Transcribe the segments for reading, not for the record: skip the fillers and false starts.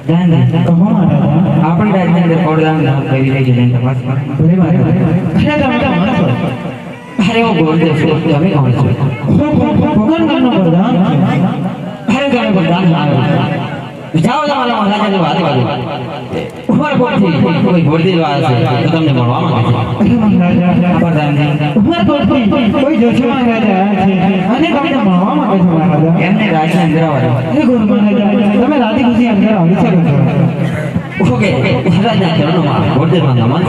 જાન કહો મહારાજા આપણી રાજ્યની અંદર કોડદાન નામ કરી લેજો ને તપાસ કરો ભલે મહારાજ અરે તમે તો માણસો અરે હું બોલતો છું તમે કોણ છો ભગવાન નામનો વરદાન અરે તમે વરદાન આવ્યો જાઓ તમારા મહારાજાની વાત વાળો ઉપર કોણથી કોઈ ભોળદી વાત છે તો તમને મળવા માંગે છે મહારાજા વરદાનજી ઉપર કોણથી કોઈ જોશી મહારાજા છે અને તમને મળવા માંગે છે મહારાજા એમને રાજની અંદર આવવા અરે ગુરુ મહારાજા તમે રાધી ખુશી અંદર આવી શકો છો ઓકે મહારાજના ચરણોમાં ભોળદેવમાં નમન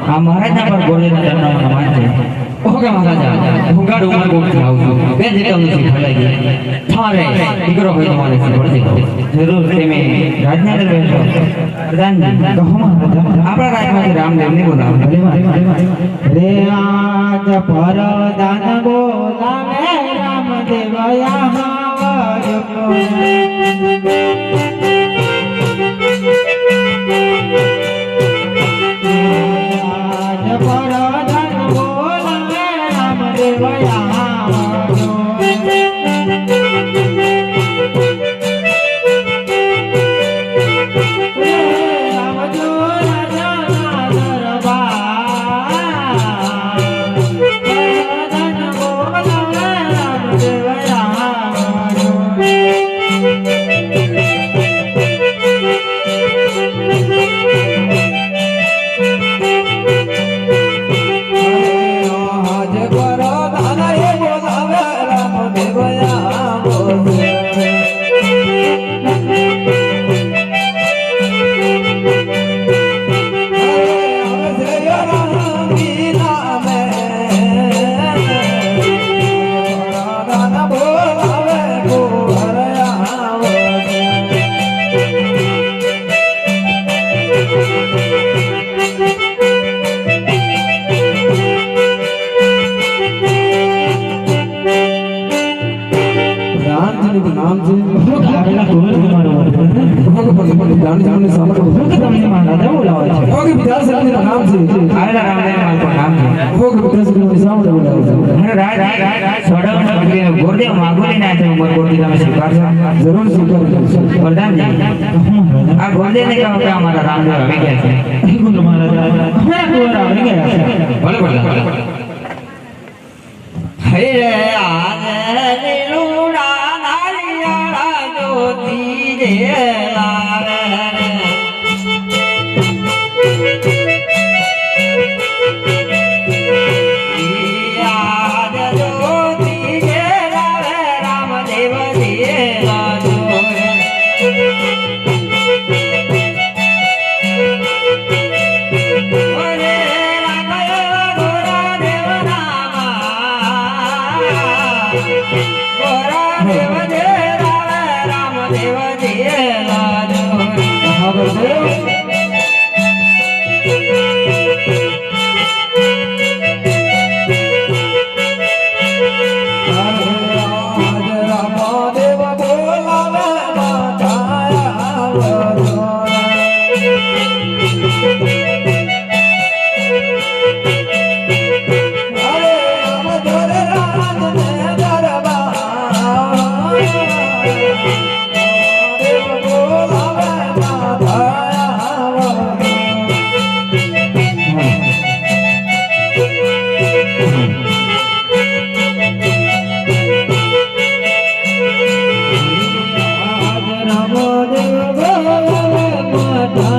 આ મહારાજના પર ભોળદેવના ચરણોમાં નમન છે ઓકે મહારાજા હું ગાડ ઉમર કોટથી આવું છું બે જેટલું નથી ફલાઈ ગઈ તમારે દીકરો ભાઈ તમારે ભોળદેવ જરૂર તમે રાજના અંદર બેઠો પ્રધાનજી કહો મહારાજા આપણા રાજમાંથી રામદેવને બોલાવો રે આજ પરદાન બોલાવે રામદેવ આ ગોંડે ને કહો કે અમારા રામદેવ આવી ગયા છે ગુરુ મહારાજ અમારા કુંવર આવી ગયા છે ભલે ભલે હે રે આને નીલુડા નારિયાળા જ્યોતિ જે લાવે યાદ જ્યોતિ જે લાવે રામદેવ જે લાજો Bye.